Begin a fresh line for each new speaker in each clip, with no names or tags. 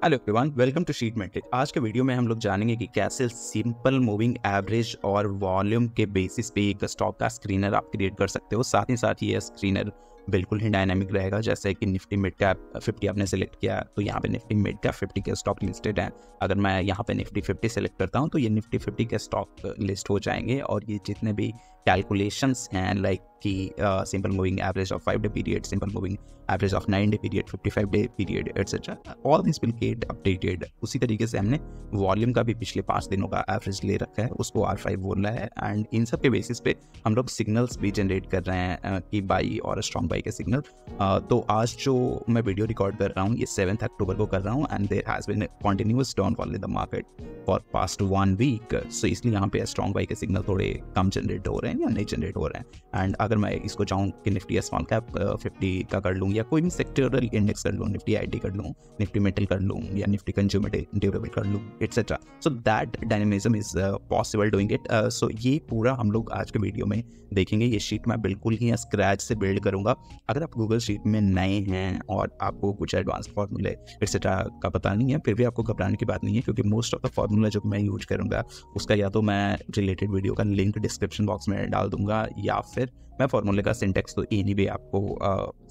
Hello everyone, welcome to sheet metric. आज के video में हम लोग जानेंगे कि कैसे सिंपल मूविंग एवरेज और वॉल्यूम के बेसिस पे एक स्टॉक का स्क्रीनर आप क्रिएट कर सकते हो। साथ ही साथ ये स्क्रीनर बिल्कुल ही डायनामिक रहेगा। जैसे कि निफ्टी मिड कैप 50 आपने सेलेक्ट किया तो यहाँ पे निफ्टी मिड कैप 50 के स्टॉक लिस्टेड हैं। अगर मैं यहाँ पे निफ्टी 50 सेलेक्ट करता हूँ तो ये निफ्टी 50 के स्टॉक लिस्ट हो जाएंगे और ये जितने भी कैलकुलेशंस हैं लाइक कि simple moving average of 5 day period, simple moving average of 9 day period, 55 day period etcetera, all this will get updated. उसी तरीके से हमने वॉल्यूम का भी पिछले 5 दिनों का एवरेज ले रखा है, उसको R5 बोल रहा है। एंड इन सब के बेसिस पे हम लोग सिग्नल्स भी जनरेट कर रहे हैं कि बाई और स्ट्रॉन्ग बाई के सिग्नल। तो आज जो मैं वीडियो रिकॉर्ड कर रहा हूँ ये 7 अक्टूबर को कर रहा हूँ and there has been continuous downfall in the market for past 1 week. So इसलिए यहाँ पे स्ट्रॉन्ग बाई के सिग्नल थोड़े कम जनरेट हो रहे हैं या नहीं जनरेट हो रहे हैं। एंड अगर मैं इसको चाहूँ कि निफ्टी स्मॉल कैप 50 का कर लूँ या कोई भी सेक्टरल इंडेक्स कर लूँ, निफ्टी IT कर लूँ, निफ्टी मेटल कर लूँ या निफ्टी कंज्यूमर ड्यूरेबल कर लूँ etcetera, so that dynamism is possible doing it. So ये पूरा हम लोग आज के वीडियो में देखेंगे। ये शीट मैं बिल्कुल ही स्क्रैच से बिल्ड करूँगा। अगर आप गूगल शीट में नए हैं और आपको कुछ एडवांस फॉर्मूले एटसेट्रा का पता नहीं है, फिर भी आपको घबराने की बात नहीं है, क्योंकि मोस्ट ऑफ द फॉर्मूला जो मैं यूज करूँगा उसका या तो मैं रिलेटेड वीडियो का लिंक डिस्क्रिप्शन बॉक्स में डाल दूंगा या फिर मैं फॉर्मूले का सिंटेक्स तो एनी वे आपको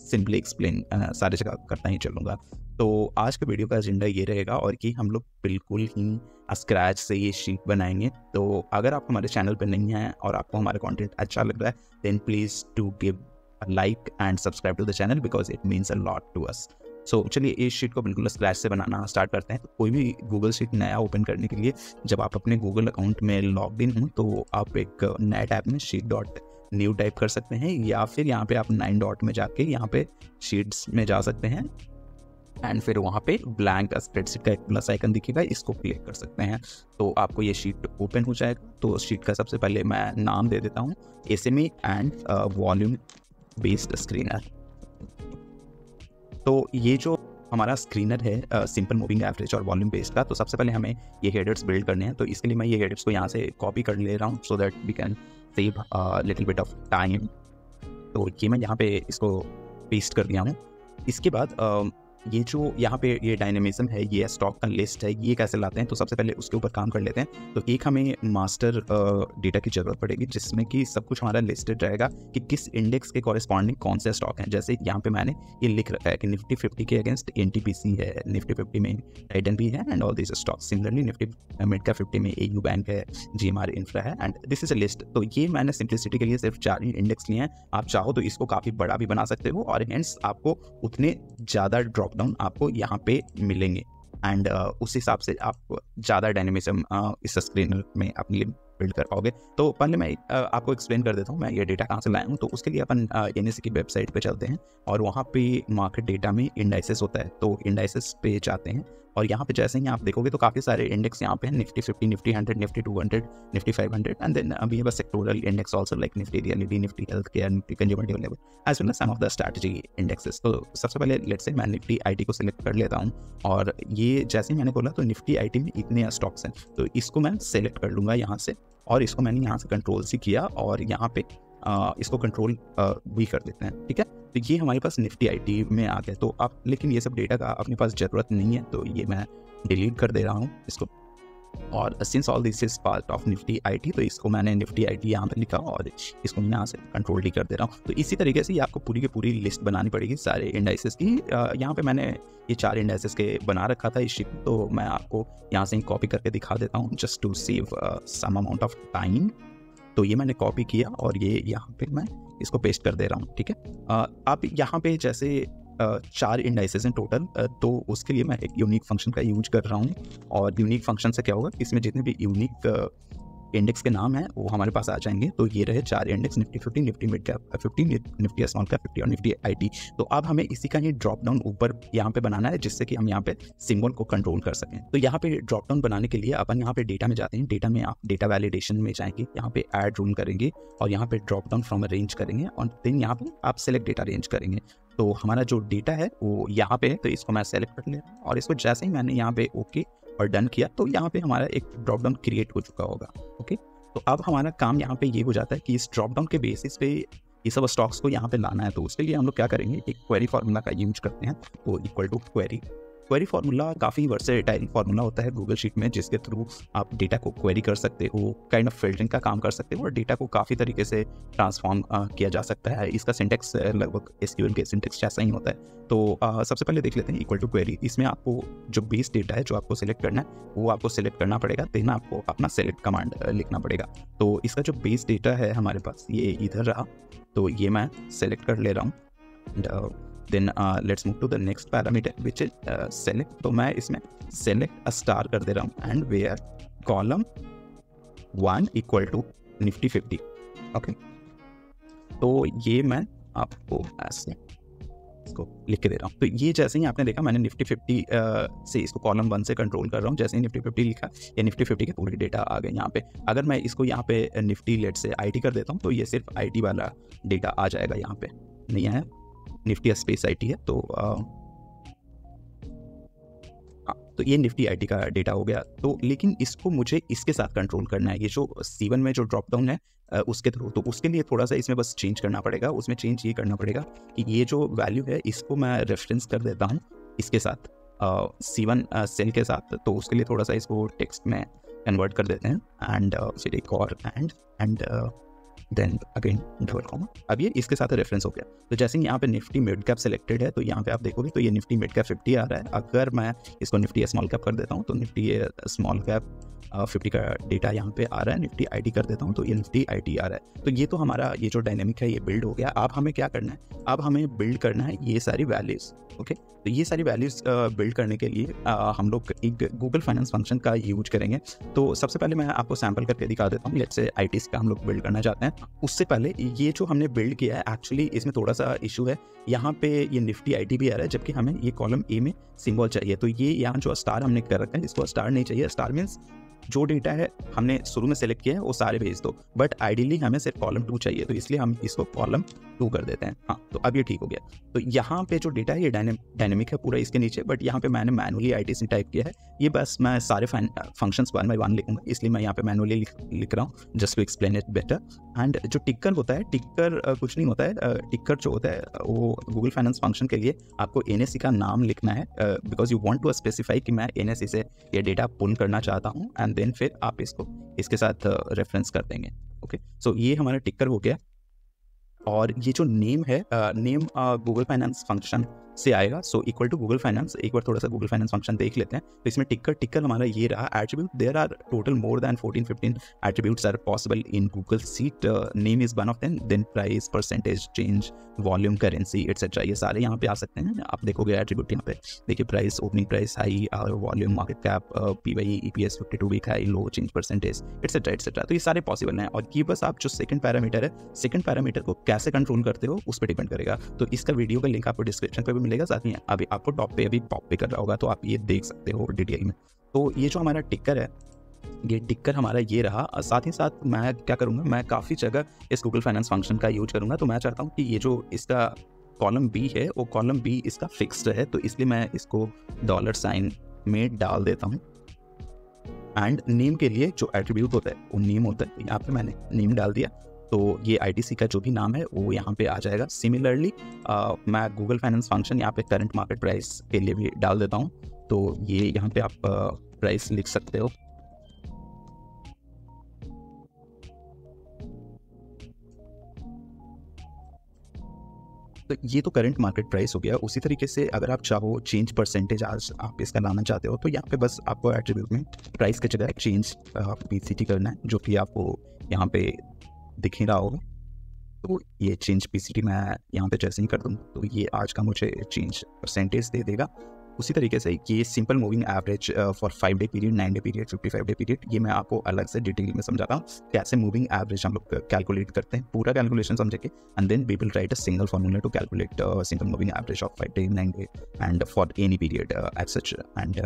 सिंपली एक्सप्लेन सारी जगह करता ही चलूँगा। तो आज के वीडियो का एजेंडा ये रहेगा और कि हम लोग बिल्कुल ही स्क्रैच से ये शीट बनाएंगे। तो अगर आप हमारे चैनल पर नहीं हैं और आपको हमारा कंटेंट अच्छा लग रहा है then please to give a like and subscribe to the channel because it means a lot to us. So चलिए इस शीट को बिल्कुल स्क्रैच से बनाना स्टार्ट करते हैं। तो कोई भी गूगल शीट नया ओपन करने के लिए जब आप अपने गूगल अकाउंट में लॉग इन हो तो आप एक नया टैब में sheet.new टाइप कर सकते हैं या फिर यहाँ पे आप 9 डॉट में जाके यहाँ पे शीट्स में जा सकते हैं एंड फिर वहाँ पे ब्लैंक स्प्रेडशीट का एक प्लस आइकन दिखेगा, इसको क्लिक कर सकते हैं तो आपको ये शीट ओपन हो जाएगा। तो शीट का सबसे पहले मैं नाम दे देता हूँ SMA and volume based screener. तो ये जो हमारा स्क्रीनर है सिंपल मूविंग एवरेज और वॉल्यूम बेस्ड का, तो सबसे पहले हमें ये हेडर्स बिल्ड करने हैं। तो इसके लिए मैं ये हेडर्स को यहाँ से कॉपी कर ले रहा हूँ so that we can save little bit of time. तो ये मैं यहाँ पे इसको पेस्ट कर दिया हूँ। इसके बाद ये जो यहाँ पे ये डायनेमिज्म है, ये स्टॉक का लिस्ट है, ये कैसे लाते हैं तो सबसे पहले उसके ऊपर काम कर लेते हैं। तो एक हमें मास्टर डेटा की जरूरत पड़ेगी जिसमें कि सब कुछ हमारा लिस्टेड रहेगा कि किस इंडेक्स के कॉरेस्पॉन्डिंग कौन से स्टॉक हैं। जैसे यहाँ पे मैंने ये लिख रखा है कि निफ्टी 50 के अगेंस्ट NTPC है, निफ्टी 50 में टाइटन भी है and all this stock. Similarly Nifty mid cap 50 में AU बैंक है, GMR इंफ्रा है and this is a list. तो ये मैंने सिंप्लिसिटी के लिए सिर्फ 4 ही इंडेक्स लिए हैं। आप चाहो तो इसको काफ़ी बड़ा भी बना सकते हो और हेंस आपको उतने ज़्यादा ड्रॉप डाउन आपको यहाँ पे मिलेंगे एंड उस हिसाब से आप ज़्यादा डायनेमिज्म इस स्क्रीनर में अपने लिए बिल्ड कर पाओगे। तो पहले मैं आपको एक्सप्लेन कर देता हूँ मैं ये डेटा कहाँ से लाया हूँ। तो उसके लिए अपन NSE की वेबसाइट पे चलते हैं और वहाँ पे मार्केट डेटा में इंडाइसेस होता है। तो इंडाइसेस पे जाते हैं और यहाँ पे जैसे ही आप देखोगे तो काफ़ी सारे इंडेक्स यहाँ पे हैं, निफ्टी 50, निफ्टी 100, निफ्टी 200, निफ्टी 500 एंड देन अभी बस sectoral index also like Nifty realty, Nifty health care, Nifty consumer durable as well as some of the strategy indexes. तो सबसे पहले लेट्स से मैं निफ्टी IT को सिलेक्ट कर लेता हूँ और ये जैसे ही मैंने बोला तो निफ्टी IT में इतने स्टॉक्स हैं तो इसको मैं सेलेक्ट कर लूँगा यहाँ से और इसको मैंने यहाँ से कंट्रोल C किया और यहाँ पे इसको कंट्रोल V कर देते हैं। ठीक है, तो ये हमारे पास निफ्टी IT में आ गया। तो अब लेकिन ये सब डेटा का अपने पास ज़रूरत नहीं है तो ये मैं डिलीट कर दे रहा हूँ इसको। और since all this is part of Nifty IT तो इसको मैंने निफ्टी IT यहाँ पे लिखा और इसको मैं यहाँ से कंट्रोल D कर दे रहा हूँ। तो इसी तरीके से ये आपको पूरी की पूरी लिस्ट बनानी पड़ेगी सारे इंडाइसेस की। यहाँ पे मैंने ये 4 इंडाइसेस के बना रखा था इस शीट, तो मैं आपको यहाँ से कॉपी करके दिखा देता हूँ just to save some amount of time. तो ये मैंने कॉपी किया और ये यहाँ पे मैं इसको पेस्ट कर दे रहा हूँ। ठीक है, आप यहाँ पे जैसे 4 इंडाइसेस हैं टोटल, तो उसके लिए मैं एक यूनिक फंक्शन का यूज कर रहा हूँ और यूनिक फंक्शन से क्या होगा, इसमें जितने भी यूनिक इंडेक्स के नाम हैं वो हमारे पास आ जाएंगे। तो ये रहे 4 index, Nifty 50, Nifty mid cap 50, Nifty small cap 50 और निफ्टी IT। तो अब हमें इसी का ही ड्रॉप डाउन ऊपर यहाँ पे बनाना है जिससे कि हम यहाँ पे सिंबल को कंट्रोल कर सकें। तो यहाँ पे ड्रॉप डाउन बनाने के लिए अपन यहाँ पे डेटा में जाते हैं। डेटा में आप डेटा वैलिडेशन में जाएंगे, यहाँ पे ऐड रूल करेंगे और यहाँ पे ड्रॉप डाउन फ्रॉम रेंज करेंगे और देन यहाँ पे आप सेलेक्ट डेटा रेंज करेंगे। तो हमारा जो डेटा है वो यहाँ पे है तो इसको मैं सेलेक्ट कर ले रहा हूँ और इसको जैसे ही मैंने यहाँ पे ओके और डन किया तो यहाँ पे हमारा एक ड्रॉप डाउन क्रिएट हो चुका होगा। ओके, तो अब हमारा काम यहाँ पे ये हो जाता है कि इस ड्रॉप डाउन के बेसिस पे ये सब स्टॉक्स को यहाँ पे लाना है। तो उसके लिए हम लोग क्या करेंगे, एक क्वेरी फार्मूला का यूज करते हैं। तो equal to query query formula काफ़ी वर्सेटाइल फार्मूला होता है गूगल शीट में, जिसके थ्रू आप डेटा को क्वेरी कर सकते हो, काइंड ऑफ फिल्टरिंग का काम कर सकते हो और डेटा को काफ़ी तरीके से ट्रांसफॉर्म किया जा सकता है। इसका सिंटेक्स लगभग एसक्यूएल के सिंटेक्स जैसा ही होता है। तो सबसे पहले देख लेते हैं इक्वल टू क्वेरी। इसमें आपको जो बेस डेटा है जो आपको सिलेक्ट करना है वो आपको सिलेक्ट करना पड़ेगा, देन आपको अपना सेलेक्ट कमांड लिखना पड़ेगा। तो इसका जो बेस डेटा है हमारे पास ये इधर रहा, तो ये मैं सेलेक्ट कर ले रहा हूँ। And then let's move to the next parameter which is select. तो मैं इसमें सेलेक्ट अ स्टार कर दे रहा हूँ and where column 1 equal to Nifty 50। Okay, तो ये मैं आपको ऐसे इसको लिख के दे रहा हूँ। तो ये जैसे ही आपने देखा मैंने निफ्टी 50 से इसको कॉलम 1 से कंट्रोल कर रहा हूँ। जैसे ही निफ्टी 50 लिखा ये निफ्टी 50 के पूरे डेटा आ गए यहाँ पे। अगर मैं इसको यहाँ पे निफ्टी लेट से IT कर देता हूँ तो ये सिर्फ IT वाला डेटा आ जाएगा, यहाँ पे नहीं है निफ्टी स्पेस IT है। तो तो ये निफ्टी IT का डेटा हो गया। तो लेकिन इसको मुझे इसके साथ कंट्रोल करना है, ये जो C1 में जो ड्रॉप डाउन है उसके थ्रू। तो उसके लिए थोड़ा सा इसमें बस चेंज करना पड़ेगा। उसमें चेंज ये करना पड़ेगा कि ये जो वैल्यू है इसको मैं रेफरेंस कर देता हूँ इसके साथ C1 सेल के साथ। तो उसके लिए थोड़ा सा इसको टेक्स्ट में कन्वर्ट कर देते हैं एंड फिर एक और and then again double comma. अब ये इसके साथ रेफरेंस हो गया। तो जैसे यहाँ पे निफ्टी मिड कैप सेलेक्टेड है तो यहाँ पे आप देखोगे तो ये निफ्टी मिड कैप 50 आ रहा है। अगर मैं इसको निफ्टी स्मॉल कैप कर देता हूँ तो निफ्टी स्मॉल कैप 50 का डेटा यहाँ पे आ रहा है। निफ्टी IT कर देता हूँ तो ये निफ्टी IT आ रहा है। तो ये तो हमारा ये जो डायनेमिक है ये बिल्ड हो गया। अब हमें क्या करना है, अब हमें बिल्ड करना है ये सारी वैल्यूज़। ओके, तो ये सारी वैल्यूज़ बिल्ड करने के लिए हम लोग एक गूगल फाइनेंस फंक्शन का यूज करेंगे। तो सबसे पहले मैं आपको सैम्पल करके दिखा देता हूँ। लेट्स से ITs का हम लोग बिल्ड करना चाहते हैं। उससे पहले ये जो हमने बिल्ड किया है एक्चुअली इसमें थोड़ा सा इशू है। यहाँ पे ये निफ्टी IT भी आ रहा है जबकि हमें ये कॉलम A में सिंबल चाहिए। तो ये यहाँ जो स्टार हमने कर रखा है इसको स्टार नहीं चाहिए। स्टार मीन्स जो डेटा है हमने शुरू में सेलेक्ट किया है वो सारे भेज दो, बट आइडियली हमें सिर्फ कॉलम 2 चाहिए। तो इसलिए हम इसको कॉलम 2 कर देते हैं। हाँ, तो अब ये ठीक हो गया। तो यहाँ पे जो डेटा है ये डायनेमिक है पूरा इसके नीचे, बट यहाँ पे मैंने मैनुअली ITC टाइप किया है। ये बस मैं सारे फंक्शंस 1 बाय 1 लिखूंगा, इसलिए मैं यहाँ पे मैनुअली लिख रहा हूँ just to explain it better. And जो टिक्कर होता है, टिक्कर कुछ नहीं होता है। टिक्कर जो होता है वो गूगल फाइनेंस फंक्शन के लिए आपको NSE का नाम लिखना है because you want to specify कि मैं NSE से ये डेटा पुल करना चाहता हूँ एंड देन फिर आप इसको इसके साथ रेफरेंस कर देंगे। ओके, सो ये हमारा टिक्कर हो गया। और ये जो नेम है, नेम गूगल फाइनेंस फंक्शन से आएगा। So equal to Google finance. एक बार थोड़ा सा गूगल फाइनेंस फंक्शन देख लेते हैं। तो इसमें टिक्कर हमारा ये रहा। Attribute, there are total more than 14-15 attributes are possible in Google sheet. Name is one of them, then price, percentage change, volume, currency etcetera, ये सारे यहाँ पे आ सकते हैं। आप देखोगे एट्रीब्यूट यहाँ पे देखिए, price, opening price, high, volume, market cap, PY, EPS, 52 week high, low, change percentage etcetera etcetera. तो ये सारे पॉसिबल हैं। और ये बस आप जो सेकंड पैरामीटर है, सेकंड पैरामीटर को कैसे कंट्रोल करते हो उस पर डिपेंड करेगा। तो इसका वीडियो का लिंक आपको डिस्क्रिप्शन पे भी मिलेगा, साथ ही अभी आपको टॉप पे अभी पॉप पे कर रहा होगा तो आप ये देख सकते हो डिटेल में। तो ये जो हमारा टिक्कर है, ये टिक्कर हमारा ये रहा। साथ ही साथ मैं क्या करूंगा, मैं काफ़ी जगह इस गूगल फाइनेंस फंक्शन का यूज करूंगा। तो मैं चाहता हूं कि ये जो इसका कॉलम B है वो कॉलम B इसका फिक्स्ड है। तो इसलिए मैं इसको $साइन में डाल देता हूं। एंड नेम के लिए जो एट्रीब्यूट होता है वो नेम होता है। यहाँ पे मैंने नेम डाल दिया तो ये ITC का जो भी नाम है वो यहाँ पे आ जाएगा। सिमिलरली मैं गूगल फाइनेंस फंक्शन यहाँ पे करंट मार्केट प्राइस के लिए भी डाल देता हूँ। तो ये यहाँ पे आप प्राइस लिख सकते हो। तो ये तो करंट मार्केट प्राइस हो गया। उसी तरीके से अगर आप चाहो चेंज परसेंटेज आज आप इसका लाना चाहते हो तो यहाँ पे बस आपको एट्रीब्यूट में प्राइस की जगह चेंज PCT करना है, जो कि आपको यहाँ पे दिख ही रहा होगा। तो ये चेंज PCT मैं यहाँ पे जैसे ही कर दूँ तो ये आज का मुझे चेंज परसेंटेज दे देगा। उसी तरीके से ये simple moving average for 5 day period, 9 day period, 55 day period, ये मैं आपको अलग से डिटेल में समझाता हूँ कैसे मूविंग एवरेज हम लोग कैलकुलेट करते हैं। पूरा कैलकुलेशन समझेंगे and then we will write a single formula to calculate simple moving average of 5 day, 9 day and for any period as such and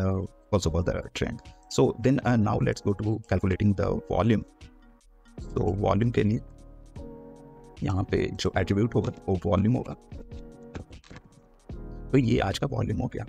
also for the trend. So then now let's go to calculating the volume. तो volume के लिए यहाँ पे जो attribute होगा वो volume होगा। तो ये आज का वॉल्यूम हो गया।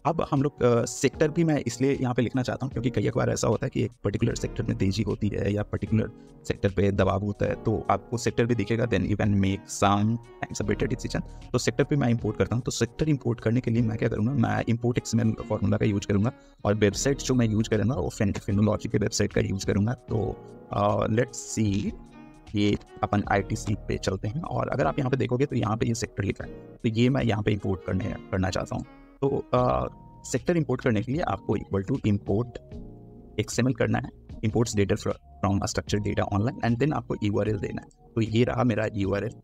अब हम लोग सेक्टर भी मैं इसलिए यहाँ पे लिखना चाहता हूँ क्योंकि कई बार ऐसा होता है कि एक पर्टिकुलर सेक्टर में तेजी होती है या पर्टिकुलर सेक्टर पे दबाव होता है, तो आपको सेक्टर भी दिखेगा, then you can make some times a better decision. तो सेक्टर पे मैं इंपोर्ट करता हूँ। तो सेक्टर इंपोर्ट करने के लिए मैं क्या करूँगा, मैं इंपोर्ट एक्सएमएल फार्मूला का यूज करूँगा और वेबसाइट जो मैं यूज करूँगा वो फिनोलॉजी के वेबसाइट का यूज करूँगा। तो लेट्स सी, ये अपन ITC पे चलते हैं और अगर आप यहाँ पे देखोगे तो यहाँ पे ये सेक्टर लिखा है, तो ये मैं यहाँ पे इंपोर्ट करना चाहता हूँ। तो सेक्टर इंपोर्ट करने के लिए आपको इक्वल टू इंपोर्ट XML करना है, imports data from structure data online, and then आपको URL देना है। तो ये रहा मेरा URL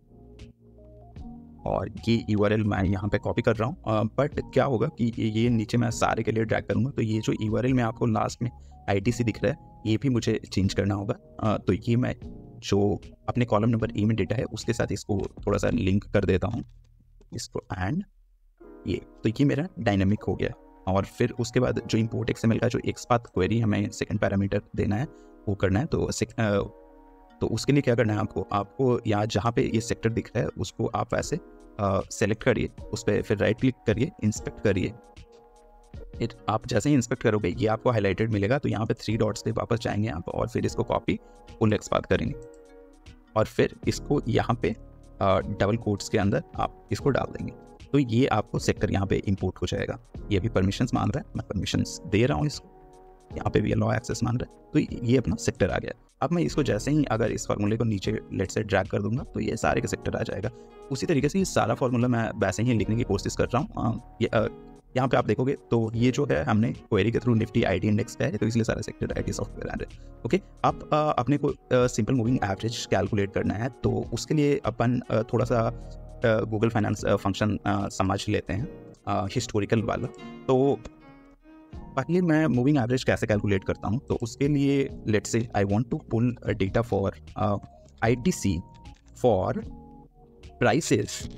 और ये URL मैं यहाँ पे कॉपी कर रहा हूँ। बट क्या होगा कि ये नीचे मैं सारे के लिए ड्रैग करूँगा, तो ये जो URL में आपको लास्ट में ITC दिख रहा है ये भी मुझे चेंज करना होगा। तो ये मैं जो अपने कॉलम नंबर E में डेटा है उसके साथ इसको थोड़ा सा लिंक कर देता हूँ इसको, एंड ये, तो ये मेरा डायनामिक हो गया। और फिर उसके बाद जो इंपोर्ट XML का जो XPath क्वेरी हमें सेकंड पैरामीटर देना है वो करना है। तो उसके लिए क्या करना है, आपको यहाँ जहाँ पे ये सेक्टर दिख रहा है उसको आप ऐसे सेलेक्ट करिए, उस पर फिर राइट क्लिक करिए, इंस्पेक्ट करिए। आप जैसे ही इंस्पेक्ट करोगे ये आपको हाईलाइटेड मिलेगा, तो यहाँ पे 3 डॉट्स पे वापस जाएंगे आप और फिर इसको कॉपी फुल XPath करेंगे और फिर इसको यहाँ पे डबल कोट्स के अंदर आप इसको डाल देंगे। तो ये आपको सेक्टर यहाँ पे इंपोर्ट हो जाएगा। ये भी परमिशंस मांग रहा है, मैं परमिशंस दे रहा हूँ इसको, यहाँ पे भी अलाउ एक्सेस मांग रहा है, तो ये अपना सेक्टर आ गया। अब मैं इसको जैसे ही अगर इस फार्मूले को नीचे लेट से ड्रैग कर दूंगा तो ये सारे के सेक्टर आ जाएगा। उसी तरीके से ये सारा फार्मूला मैं वैसे ही लिखने की कोशिश कर रहा हूँ। यहाँ पे आप देखोगे तो ये जो है हमने क्वेरी के थ्रू निफ्टी IT इंडेक्स का है, तो इसलिए सारा सेक्टर IT सॉफ्टवेयर आ रहा है। ओके, अब अपने को सिंपल मूविंग एवरेज कैलकुलेट करना है, तो उसके लिए अपन थोड़ा सा गूगल फाइनेंस फंक्शन समझ लेते हैं हिस्टोरिकल वाला। तो पहले मैं मूविंग एवरेज कैसे कैलकुलेट करता हूँ, तो उसके लिए let's say I want to pull data for ITC for prices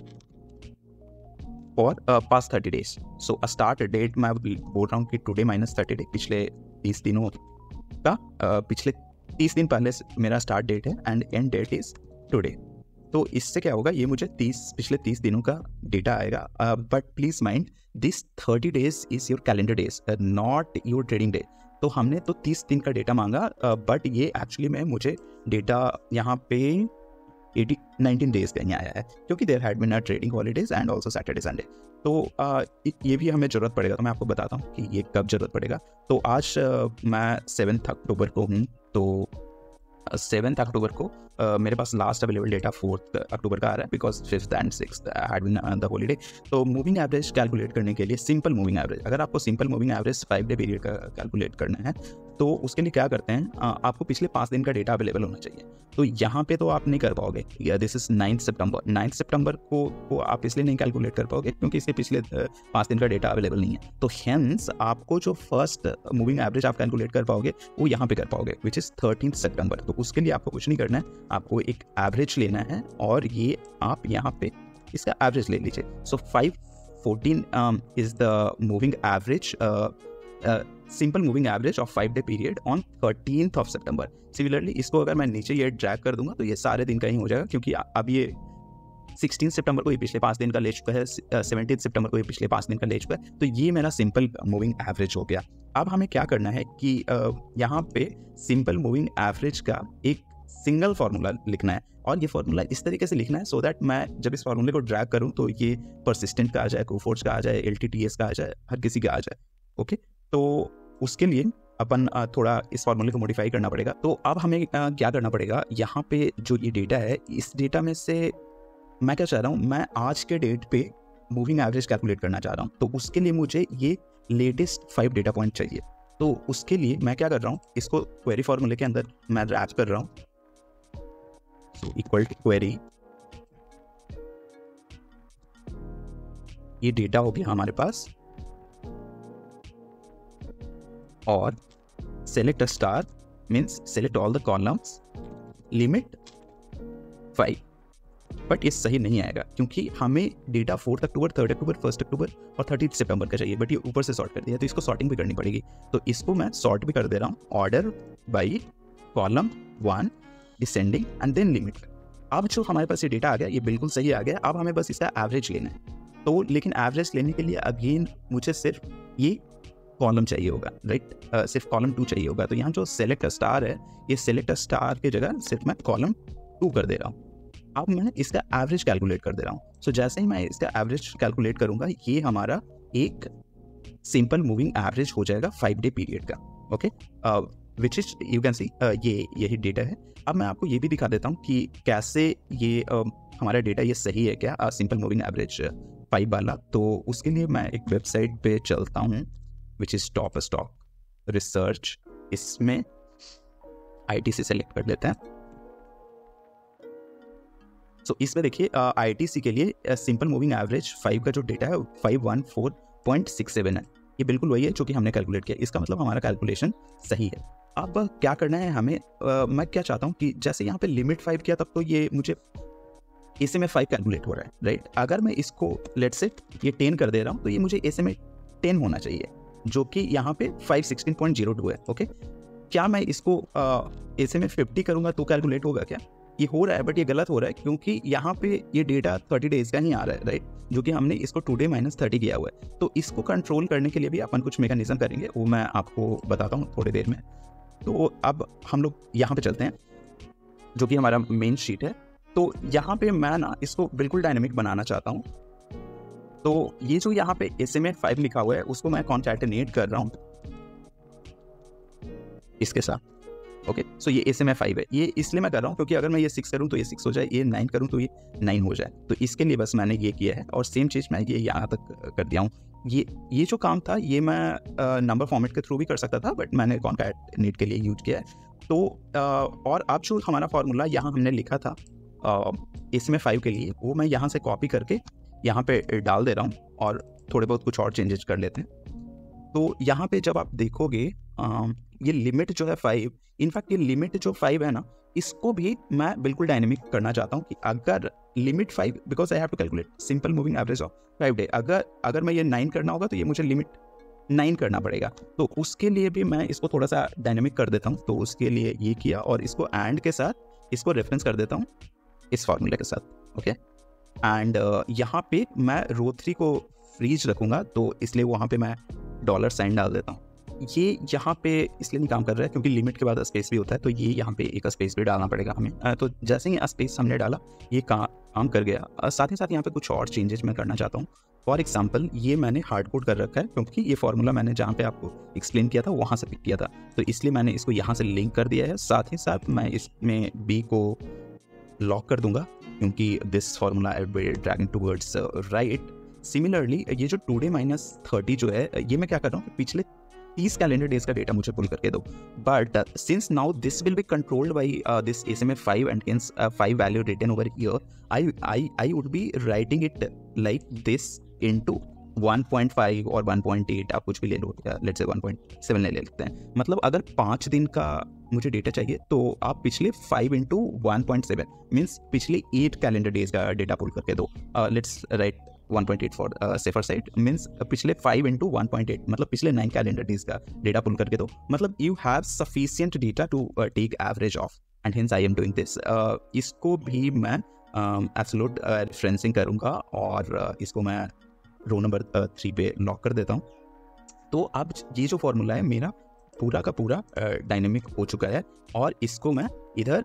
for past 30 days. So start date मैं बोल रहा हूँ कि टुडे -30 डे, पिछले 30 दिनों का पिछले 30 दिन पहले मेरा स्टार्ट डेट है and end date is today. तो इससे क्या होगा, ये मुझे पिछले 30 दिनों का डेटा आएगा। But please mind this 30 days is your calendar days, not your trading day. तो हमने तो 30 दिन का डेटा मांगा, बट ये एक्चुअली में मुझे डेटा यहाँ पे 19 डेज का ही आया है, क्योंकि there had been trading holidays and also Saturday Sunday. तो ये भी हमें ज़रूरत पड़ेगा, तो मैं आपको बताता हूँ कि ये कब ज़रूरत पड़ेगा। तो आज मैं 7 अक्टूबर को हूँ, तो 7 अक्टूबर को मेरे पास लास्ट अवेलेबल डेटा 4 अक्टूबर का आ रहा है, because 5th and 6th had been the holiday. तो मूविंग एवरेज कैलकुलेट करने के लिए सिंपल मूविंग एवरेज, अगर आपको simple moving average 5 day period का कैलकुलेट करना है तो उसके लिए क्या करते हैं, आपको पिछले 5 दिन का डेटा अवेलेबल होना चाहिए। तो यहाँ पे तो आप नहीं कर पाओगे, दिस इज 9 सितंबर। 9 सितंबर को आप इसलिए नहीं कैलकुलेट कर पाओगे क्योंकि इसके पिछले 5 दिन का डेटा अवेलेबल नहीं है। तो हेंस आपको जो फर्स्ट मूविंग एवरेज आप कैलकुलेट कर पाओगे वो यहाँ पे कर पाओगे, विच इज 13 सितंबर। तो उसके लिए आपको कुछ नहीं करना है, आपको एक एवरेज लेना है और ये आप यहाँ पे इसका एवरेज ले लीजिए। सो 514 is the moving average, simple moving average of 5 day period on 13th of September। Similarly इसको अगर मैं नीचे ये ड्रैग कर दूंगा तो ये सारे दिन का ही हो जाएगा, क्योंकि अब ये 16 सितंबर को ये पिछले 5 दिन का ले चुका है, 17 सितंबर को ये पिछले 5 दिन का ले चुका है। तो ये मेरा सिंपल मूविंग एवरेज हो गया। अब हमें क्या करना है कि यहाँ पे सिंपल मूविंग एवरेज का एक सिंगल फार्मूला लिखना है, और ये फार्मूला इस तरीके से लिखना है सो दैट मैं जब इस फार्मूले को ड्रैग करूँ तो ये परसिस्टेंट का आ जाए, कोफोर्ज का आ जाए, LTTS का आ जाए, हर किसी का आ जाए। ओके, तो उसके लिए अपन थोड़ा इस फार्मूले को मॉडिफाई करना पड़ेगा। तो अब हमें क्या करना पड़ेगा, यहाँ पे जो ये डेटा है इस डेटा में से मैं क्या चाह रहा हूँ, मैं आज के डेट पे मूविंग एवरेज कैलकुलेट करना चाह रहा हूँ। तो उसके लिए मुझे ये लेटेस्ट 5 डेटा पॉइंट चाहिए। तो उसके लिए मैं क्या कर रहा हूँ, इसको क्वेरी फार्मूले के अंदर मैं रैप कर रहा हूँ। सो इक्वल टू क्वेरी, ये डेटा हो गया हमारे पास, और select a star means select all the columns, limit 5। But ये सही नहीं आएगा क्योंकि हमें डेटा 4 अक्टूबर, 3 अक्टूबर, 1 अक्टूबर और 30 सितंबर का चाहिए, बट ये ऊपर से सॉर्ट कर दिया, तो इसको सॉर्टिंग भी करनी पड़ेगी। तो इसको मैं सॉर्ट भी कर दे रहा हूँ, order by column 1 descending and then limit. अब जो हमारे पास ये डेटा आ गया ये बिल्कुल सही आ गया। अब हमें बस इसका एवरेज लेना है। तो लेकिन एवरेज लेने के लिए अगेन मुझे सिर्फ ये कॉलम चाहिए होगा, राइट, सिर्फ कॉलम 2 चाहिए होगा। तो यहाँ जो सेलेक्ट स्टार है, ये सेलेक्ट स्टार की जगह सिर्फ मैं कॉलम 2 कर दे रहा हूँ। अब मैं इसका एवरेज कैलकुलेट कर दे रहा हूँ। सो जैसे ही मैं इसका एवरेज कैलकुलेट करूँगा, ये हमारा एक सिंपल मूविंग एवरेज हो जाएगा 5 डे पीरियड का। Okay, which is you can see ये यही डेटा है। अब मैं आपको ये भी दिखा देता हूँ कि कैसे ये हमारा डेटा ये सही है क्या, सिंपल मूविंग एवरेज 5 वाला। तो उसके लिए मैं एक वेबसाइट पे चलता हूँ which is top stock research. इसमें ITC सेलेक्ट कर लेते हैं। सो इसमें देखिए ITC के लिए सिंपल मूविंग एवरेज 5 का जो डेटा है 514.67 है। ये बिल्कुल वही है जो कि हमने कैलकुलेट किया। इसका मतलब हमारा कैलकुलेशन सही है। अब क्या करना है हमें, मैं क्या चाहता हूँ कि जैसे यहाँ पे लिमिट 5 किया तब तो ये मुझे ऐसे में 5 कैलकुलेट हो रहा है, राइट। अगर मैं इसको लेट्स से ये 10 कर दे रहा हूँ तो ये मुझे ऐसे में 10 होना चाहिए, जो कि यहाँ पे 516.02 है। ओके, क्या मैं इसको ऐसे में 50 करूँगा तो कैलकुलेट होगा क्या? ये हो रहा है, बट ये गलत हो रहा है क्योंकि यहाँ पे ये डेटा 30 डेज का ही आ रहा है, राइट, जो कि हमने इसको टुडे -30 किया हुआ है। तो इसको कंट्रोल करने के लिए भी अपन कुछ मैकेनिज्म करेंगे, वो मैं आपको बताता हूँ थोड़ी देर में। तो अब हम लोग यहाँ पे चलते हैं, जो कि हमारा मेन शीट है। तो यहाँ पे मैं ना इसको बिल्कुल डायनेमिक बनाना चाहता हूँ। तो ये जो यहाँ पे SMA 5 लिखा हुआ है उसको मैं कॉन्कैटिनेट कर रहा हूँ इसके साथ। ओके, सो ये SMA 5 है। ये इसलिए मैं कर रहा हूँ क्योंकि अगर मैं ये 6 करूँ तो ये 6 हो जाए, ये 9 करूँ तो ये 9 हो जाए। तो इसके लिए बस मैंने ये किया है और सेम चीज़ मैं ये यहाँ तक कर दिया हूँ। ये जो काम था ये मैं नंबर फॉर्मेट के थ्रू भी कर सकता था, बट मैंने कॉन्कैटिनेट के लिए यूज किया है। तो और अब जो हमारा फॉर्मूला यहाँ हमने लिखा था SMA 5 के लिए, वो मैं यहाँ से कॉपी करके यहाँ पे डाल दे रहा हूँ और थोड़े बहुत कुछ और चेंजेस कर लेते हैं। तो यहाँ पे जब आप देखोगे ये लिमिट जो है 5, इनफैक्ट ये लिमिट जो 5 है ना, इसको भी मैं बिल्कुल डायनेमिक करना चाहता हूँ कि अगर limit 5, because I have to calculate simple moving average of 5 day, अगर मैं ये 9 करना होगा तो ये मुझे लिमिट 9 करना पड़ेगा। तो उसके लिए भी मैं इसको थोड़ा सा डायनेमिक कर देता हूँ। तो उसके लिए ये किया और इसको एंड के साथ इसको रेफरेंस कर देता हूँ इस फॉर्मूले के साथ। ओके, एंड यहाँ पे मैं रो 3 को फ्रीज रखूँगा, तो इसलिए वहाँ पे मैं $साइन डाल देता हूँ। ये यहाँ पे इसलिए नहीं काम कर रहा है क्योंकि लिमिट के बाद स्पेस भी होता है, तो ये यहाँ पे एक स्पेस भी डालना पड़ेगा हमें। तो जैसे ही स्पेस हमने डाला ये काम कर गया। साथ ही साथ यहाँ पे कुछ और चेंजेस मैं करना चाहता हूँ। फॉर एग्जाम्पल ये मैंने हार्ड कोड कर रखा है क्योंकि ये फॉर्मूला मैंने जहाँ पे आपको एक्सप्लेन किया था वहाँ से पिक किया था, तो इसलिए मैंने इसको यहाँ से लिंक कर दिया है। साथ ही साथ मैं इसमें B को लॉक कर दूंगा क्योंकि this formula will dragging towards right. Similarly ये जो टुडे -30 जो है, ये मैं क्या कर रहा हूँ, पिछले 30 कैलेंडर डेज का डेटा मुझे पुल करके दो। But since now this will be controlled by this SMA 5 and hence 5 value written over here, I would be writing it like this into 1.5 और 1.8, आप कुछ भी ले लो, लेट्स से 1.7 ले लेते हैं। मतलब अगर 5 दिन का मुझे डेटा चाहिए तो आप पिछले 5 into 1.7 मीन्स पिछले 8 कैलेंडर डेज का डेटा पुल करके दो। Let's write 1.8 for safer side, means पिछले 5 into 1.8 मतलब पिछले 9 कैलेंडर डेज का डेटा पुल करके दो। मतलब you have sufficient data to take average of, and hence I am doing this. इसको भी मैं एब्सोल्यूट रेफरेंसिंग करूँगा और इसको मैं रो नंबर 3 पे लॉक कर देता हूँ। तो अब ये जो फॉर्मूला है मेरा पूरा का पूरा डायनेमिक हो चुका है और इसको मैं इधर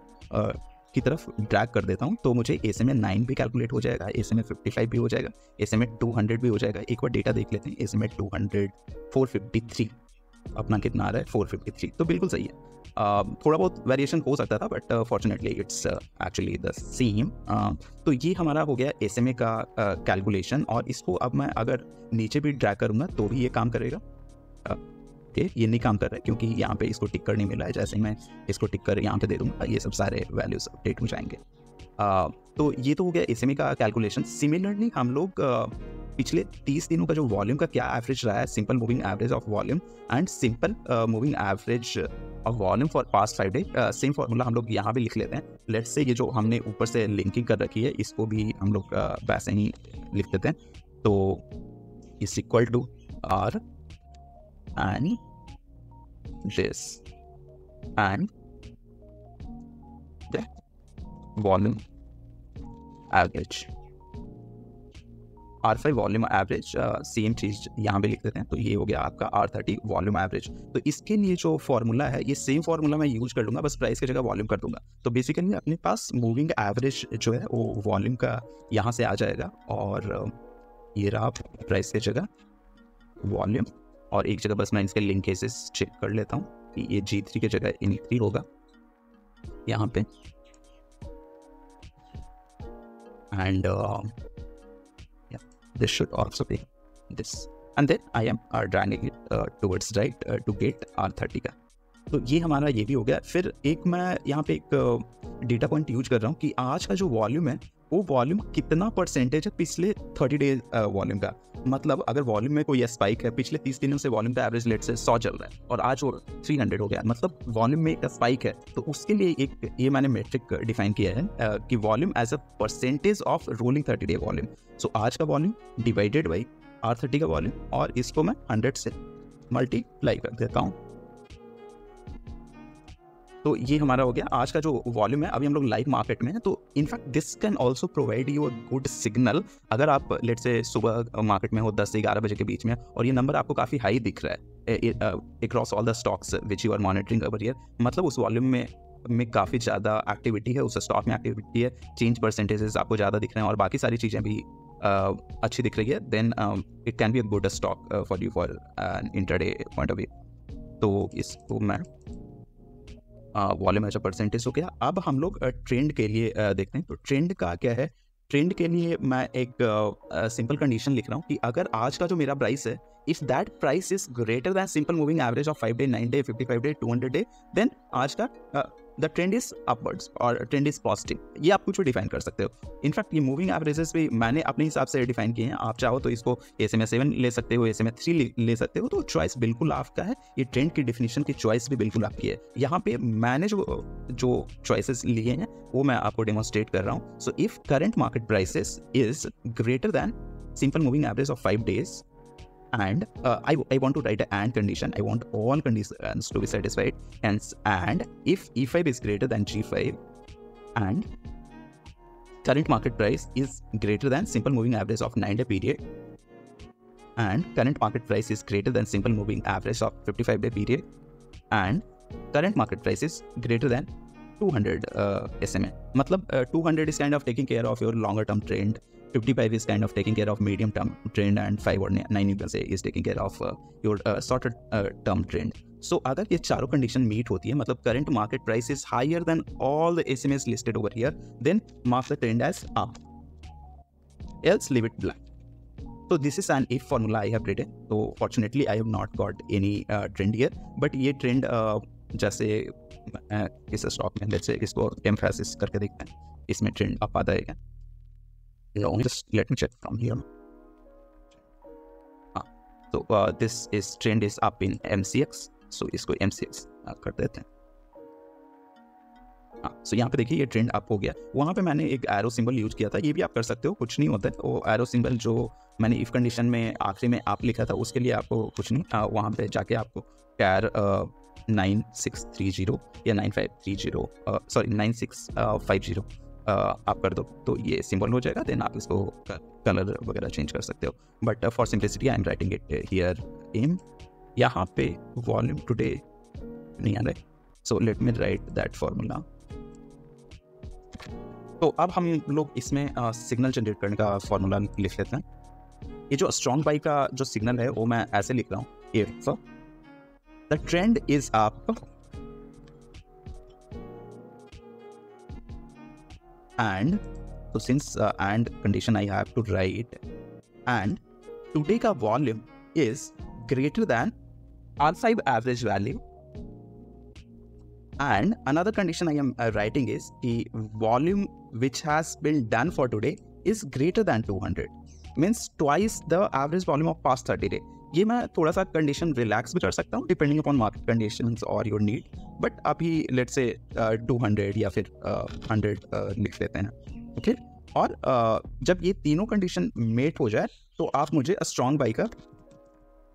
की तरफ ड्रैग कर देता हूँ। तो मुझे SMA 9 भी कैलकुलेट हो जाएगा, SMA 55 भी हो जाएगा, SMA 200 भी हो जाएगा। एक बार डेटा देख लेते हैं, SMA 200 453 अपना कितना आ रहा है, 453, तो बिल्कुल सही है। थोड़ा बहुत वेरिएशन हो सकता था but fortunately it's actually the same. तो ये हमारा हो गया SMA का कैलकुलेशन और इसको अब मैं अगर नीचे भी ड्रैग करूँगा तो भी ये काम करेगा। ओके, ये नहीं काम कर रहा है क्योंकि यहाँ पे इसको टिकर नहीं मिला है। जैसे ही मैं इसको टिकर यहाँ पे दे दूँगा ये सब सारे वैल्यूज अपडेट हो जाएंगे। तो ये तो हो गया SMA का कैलकुलेशन। सिमिलरली हम लोग पिछले 30 दिनों का जो वॉल्यूम का क्या एवरेज रहा है, simple moving average of volume and simple moving average of volume for past 5 day, same formula हम लोग यहाँ भी लिख लेते हैं। लेट्स से ये जो हमने ऊपर से लिंकिंग कर रखी है इसको भी हम लोग वैसे ही लिख देते हैं। तो is equal to R and this and the volume average R5 volume average, same चीज़ यहाँ पे लिख देते हैं, तो ये हो गया आपका R30 वॉल्यूम एवरेज। तो इसके लिए जो फॉर्मूला है ये सेम फॉर्मूला मैं यूज कर लूँगा, बस प्राइस की जगह वॉल्यूम कर दूंगा। तो बेसिकली अपने पास मूविंग एवरेज जो है वो वॉल्यूम का यहाँ से आ जाएगा, और ये रहा प्राइस की जगह वॉल्यूम, और एक जगह बस मैं इसके लिंक केसेस चेक कर लेता हूँ कि ये G3 की जगह N3 होगा यहाँ पे, and this should also be this, and then I am dragging it towards right to get R30 का। तो ये हमारा ये भी हो गया। फिर एक मैं यहाँ पे एक डेटा पॉइंट यूज कर रहा हूँ कि आज का जो वॉल्यूम है वो वॉल्यूम कितना परसेंटेज है पिछले 30 डेज वॉल्यूम का। मतलब अगर वॉल्यूम में कोई स्पाइक है, पिछले 30 दिनों से वॉल्यूम का एवरेज लेट से 100 चल रहा है और आज वो 300 हो गया, मतलब वॉल्यूम में एक स्पाइक है। तो उसके लिए एक ये मैंने मेट्रिक डिफाइन किया है कि volume as a percentage of rolling 30 day volume. So आज का वॉल्यूम डिवाइडेड बाई R30 का वॉल्यूम, और इसको मैं 100 से मल्टीप्लाई कर देता हूँ। तो ये हमारा हो गया आज का जो वॉल्यूम है। अभी हम लोग लाइव मार्केट में हैं, तो in fact this can also provide you a good signal. अगर आप लेट से सुबह मार्केट में हो 10 से 11 बजे के बीच में, और ये नंबर आपको काफ़ी हाई दिख रहा है across all the stocks which you are monitoring over here, मतलब उस वॉल्यूम में काफ़ी ज़्यादा एक्टिविटी है, उस स्टॉक में एक्टिविटी है, चेंज परसेंटेजेस आपको ज़्यादा दिख रहे हैं और बाकी सारी चीज़ें भी अच्छी दिख रही है, then it can be a good stock for you for an intraday point of view. तो इसको मैं वॉल्यूम एज अ परसेंटेज हो गया। अब हम लोग ट्रेंड के लिए देखते हैं। तो ट्रेंड का क्या है? ट्रेंड के लिए मैं एक सिंपल कंडीशन लिख रहा हूँ कि अगर आज का जो मेरा प्राइस है, if that price is greater than simple moving average of 5 day, 9 day, 55 day, 200 day, then आज का द ट्रेंड इज अपवर्ड्स और ट्रेंड इज पॉजिटिव। ये आप कुछ भी डिफाइन कर सकते हो। इनफैक्ट ये मूविंग एवरेजेस भी मैंने अपने हिसाब से डिफाइन किए हैं। आप चाहो तो इसको SMA 7 ले सकते हो, SMA 3 ले सकते हो, तो चॉइस बिल्कुल आपका है। ये ट्रेंड की डिफिनेशन की चॉइस भी बिल्कुल आपकी है। यहाँ पे मैंने जो चॉइसेस लिए हैं वो मैं आपको डेमोन्स्ट्रेट कर रहा हूँ। So if current market prices is greater than simple moving average of 5 days, and I want to write an AND condition. I want all conditions to be satisfied, hence and if E5 is greater than G5 and current market price is greater than simple moving average of 9 day period and current market price is greater than simple moving average of 55 day period and current market price is greater than 200 SMA. मतलब 200 is kind of taking care of your longer term trend, 55 is kind of taking care of medium term trend, and 5 or 9 you can say is taking care of your shorter term trend. So अगर ये चारों condition meet होती है, मतलब current market price is higher than all the SMAs listed over here, then mark the trend as up, else leave it blank. So this is an if formula I have written. So fortunately I have not got any trend here, but ये trend जैसे इस stock में let's say इसको emphasis करके देखते हैं, इसमें trend up आता है क्या? Just let me check from here. So this is trend is up in MCX. So इसको MCX कर देते हैं। so यहाँ पे देखिए ये ट्रेंड अप हो गया। वहाँ पे मैंने एक एरो सिंबल यूज किया था, ये भी आप कर सकते हो, कुछ नहीं होता है। वो एरो सिंबल जो मैंने इफ कंडीशन में आखिरी में आप लिखा था उसके लिए आपको कुछ नहीं, वहाँ पे जाके आपको कैर 9630 या 9530 सॉरी 9650 आप कर दो तो ये सिंबल हो जाएगा। देन आप इसको कलर वगैरह चेंज कर सकते हो, but for simplicity I am writing it here in. यहाँ पे वॉल्यूम टुडे नहीं आ रहा है, so let me right that formula. तो अब हम लोग इसमें सिग्नल जनरेट करने का फॉर्मूला लिख लेते हैं। ये जो स्ट्रॉन्ग बाई का जो सिग्नल है वो मैं ऐसे लिख रहा हूँ, if the trend is up and so since and condition I have to write and today ka volume is greater than R5 average value, and another condition I am writing is the volume which has been done for today is greater than 200, means twice the average volume of past 30 day. ये मैं थोड़ा सा condition relax भी कर सकता हूँ depending upon market conditions और your need, but अभी लेट्स से 200 या फिर 100 लिख लेते हैं, ओके। और जब ये तीनों कंडीशन मेट हो जाए तो आप मुझे स्ट्रॉन्ग बाई का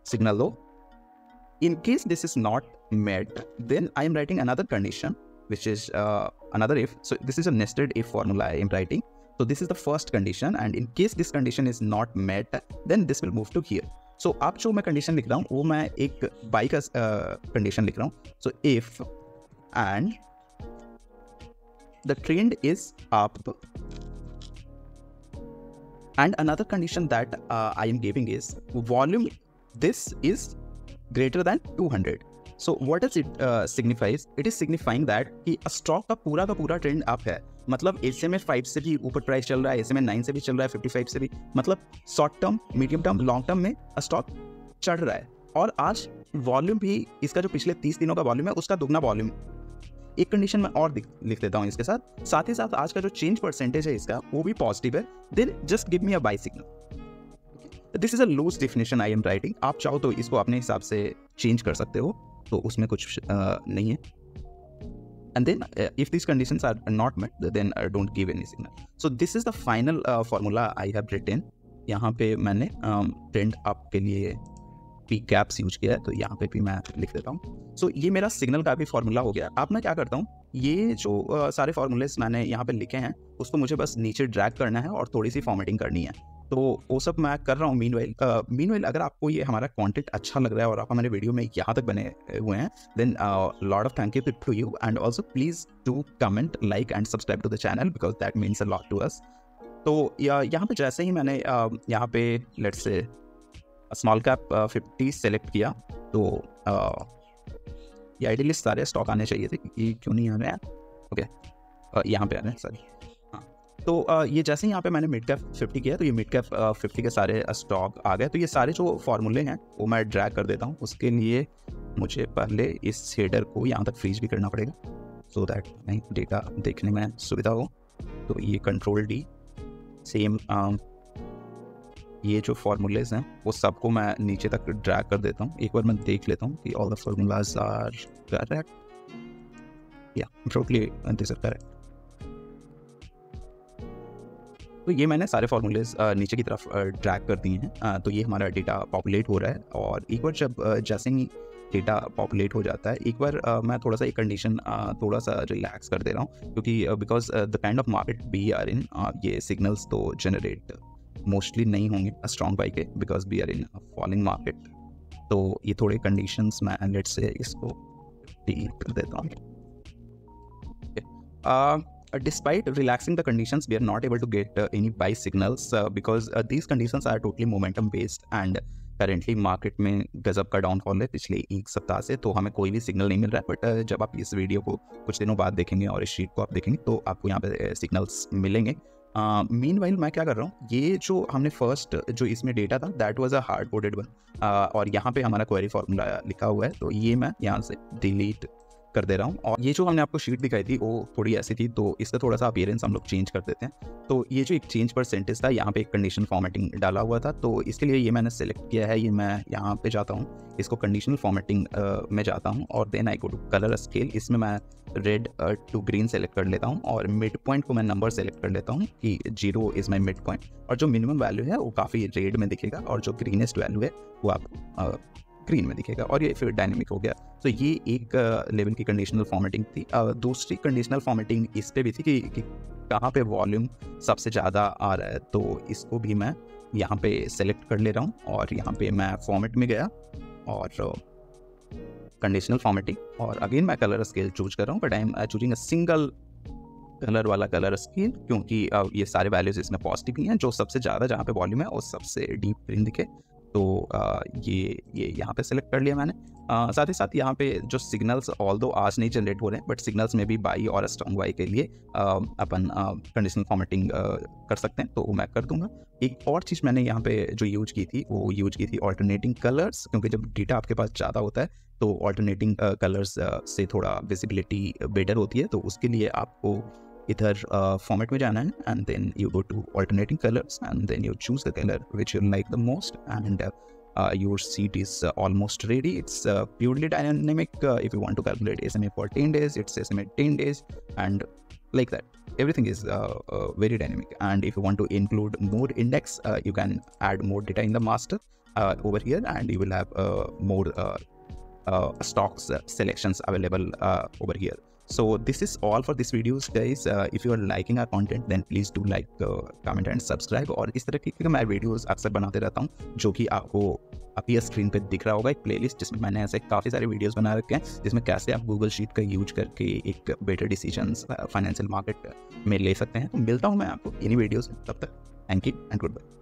सिग्नल दो। In case this is not met, then I am writing another condition which is another if. So this is a nested if formula I am writing. So this is the first condition, and in case this condition is not met, then this will move to here. So अब जो मैं condition लिख रहा हूँ वो मैं एक by का condition लिख रहा हूँ. So if and the trend is up, and another condition that I am giving is volume this is greater than 200. So what does it signifies? It is signifying that कि stock का पूरा trend up है. मतलब SMA 5 से भी ऊपर price चल रहा है, SMA 9 से भी चल रहा है, 55 से भी. मतलब short term, medium term, long term में स्टॉक चढ़ रहा है. और आज वॉल्यूम भी इसका जो पिछले 30 दिनों का वॉल्यूम है उसका दुगना वॉल्यूम. एक कंडीशन में और लिख देता हूँ इसके साथ ही साथ आज का जो चेंज परसेंटेज है इसका वो भी पॉजिटिव है. Then just give me a buy signal. This is a loose definition I am writing. आप चाहो तो इसको अपने हिसाब से चेंज कर सकते हो, तो उसमें कुछ नहीं है. And then if these conditions are not met, then don't give any signal. So this is the final formula I have written. यहाँ पे मैंने ट्रेंड अप के लिए पी कैप्स यूज किया है, तो यहाँ पे भी मैं लिख देता हूँ. सो ये मेरा सिग्नल का भी फॉर्मूला हो गया. अब मैं क्या करता हूँ, ये जो सारे फॉर्मूलेस मैंने यहाँ पे लिखे हैं उसको मुझे बस नीचे ड्रैग करना है और थोड़ी सी फॉर्मेटिंग करनी है. तो वो सब मैं कर रहा हूँ. मीनवाइल अगर आपको ये हमारा कंटेंट अच्छा लग रहा है और आप हमारे वीडियो में यहाँ तक बने हुए हैं, then lot of thank you to you, and also please do comment, like and subscribe to the channel because that means a lot to us. तो यहाँ पे जैसे ही मैंने यहाँ पे let's say small cap 50 select किया, तो ये आइडियली सारे स्टॉक आने चाहिए थे, ये क्यों नहीं आ रहे हैं. ओके, यहाँ पे आ रहे हैं सॉरी. तो ये जैसे ही यहाँ पे मैंने मिड कैप 50 किया, तो ये मिड कैप 50 के सारे स्टॉक आ गए. तो ये सारे जो फॉर्मूले हैं वो मैं ड्रैग कर देता हूँ. उसके लिए मुझे पहले इस शेडर को यहाँ तक फ्रीज भी करना पड़ेगा सो दैट नहीं डेटा देखने में सुविधा हो. तो ये कंट्रोल डी, सेम ये जो फॉर्मूलेज हैं वो सबको मैं नीचे तक ड्रैग कर देता हूँ. एक बार मैं देख लेता हूँ कि all the formulas are correct. या टोटली दिस आर करेक्ट. तो ये मैंने सारे फॉर्मूलेज नीचे की तरफ ड्रैग कर दिए हैं. तो ये हमारा डेटा पॉपुलेट हो रहा है. और एक बार जब जैसे ही डेटा पॉपुलेट हो जाता है, एक बार मैं थोड़ा सा एक कंडीशन थोड़ा सा रिलैक्स कर दे रहा हूँ, क्योंकि because the kind of market we are in, ये सिग्नल्स तो जनरेट मोस्टली नहीं होंगे स्ट्रॉन्ग बाई के, because we are in falling market. तो ये थोड़े कंडीशंस मैं लेट्स से इसको डिलीट कर देता हूँ. Despite relaxing the conditions, we are not able to get any buy signals because these conditions are totally momentum based, and currently market में गजब का डाउनफॉल है पिछले एक सप्ताह से. तो हमें कोई भी सिग्नल नहीं मिल रहा है. बट जब आप इस वीडियो को कुछ दिनों बाद देखेंगे और इस शीट को आप देखेंगे तो आपको यहाँ पे सिग्नल्स मिलेंगे. मीनवाइल मैं क्या कर रहा हूँ, ये जो हमने फर्स्ट जो इसमें डेटा था that was a hard coded one, और यहाँ पे हमारा क्वेरी फॉर्मूला लिखा हुआ है, तो ये मैं यहाँ से डिलीट कर दे रहा हूँ. और ये जो हमने आपको शीट दिखाई थी वो थोड़ी ऐसी थी, तो इसका थोड़ा सा अपीयरेंस हम लोग चेंज कर देते हैं. तो ये जो एक चेंज परसेंटेज था, यहाँ पे एक कंडीशनल फॉर्मेटिंग डाला हुआ था, तो इसके लिए ये मैंने सेलेक्ट किया है. ये मैं यहाँ पे जाता हूँ, इसको कंडीशनल फॉर्मेटिंग में जाता हूँ, और then I go to colour scale. इसमें मैं रेड टू ग्रीन सेलेक्ट कर लेता हूँ, और मिड पॉइंट को मैं नंबर सेलेक्ट कर लेता हूँ कि 0 इज माई मिड पॉइंट. और जो मिनिमम वैल्यू है वो काफ़ी रेड में दिखेगा, और जो ग्रीनेस्ट वैल्यू है वो आपको ग्रीन में दिखेगा. और ये फिर डायनेमिक हो गया. तो ये एक लेवल की कंडीशनल फॉर्मेटिंग थी. दूसरी कंडीशनल फॉर्मेटिंग इस पे भी थी कि कहाँ पे वॉल्यूम सबसे ज़्यादा आ रहा है, तो इसको भी मैं यहाँ पे सेलेक्ट कर ले रहा हूँ, और यहाँ पे मैं फॉर्मेट में गया और कंडीशनल फॉर्मेटिंग, और अगेन मैं कलर स्केल चूज कर रहा हूँ, but I am choosing a single colour वाला कलर स्केल, क्योंकि ये सारे वैल्यूज इसमें पॉजिटिव ही हैं. जो सबसे ज़्यादा जहाँ पे वॉल्यूम है वो सबसे डीप ग्रीन दिखे, तो ये यहाँ पे सेलेक्ट कर लिया मैंने. साथ ही साथ यहाँ पे जो सिग्नल्स ऑल्दो आज नहीं जनरेट हो रहे हैं, बट सिग्नल्स में भी बाई और स्ट्रॉन्ग बाई के लिए अपन कंडीशनल फॉर्मेटिंग कर सकते हैं, तो वो मैं कर दूंगा. एक और चीज़ मैंने यहाँ पे जो यूज की थी वो यूज की थी ऑल्टरनेटिंग कलर्स, क्योंकि जब डेटा आपके पास ज़्यादा होता है तो ऑल्टरनेटिंग कलर्स से थोड़ा विजिबिलिटी बेटर होती है. तो उसके लिए आपको इधर फॉर्मेट में जाना है, and then you go to alternating colours, and then you choose the colour which you like the most, and your sheet is almost ready. It's purely dynamic. If you want to calculate SMA for 10 days, it's SMA 10 days, and like that. Everything is very dynamic. And if you want to include more index, you can add more data in the master over here, and you will have more stocks selections available over here. So this is all for this videos guys. If you are liking our content then please do like, comment and subscribe. और इस तरह की मैं videos अक्सर बनाते रहता हूँ जो कि आपको अभी स्क्रीन पे दिख रहा होगा, एक प्लेलिस्ट जिसमें मैंने ऐसे काफ़ी सारे वीडियोस बना रखे हैं जिसमें कैसे आप गूगल शीट का यूज करके एक बेटर डिसीजंस फाइनेंशियल मार्केट में ले सकते हैं। तो मिलता हूँ मैं आपको इन्हीं वीडियोस में, तब तक thank you and good bye.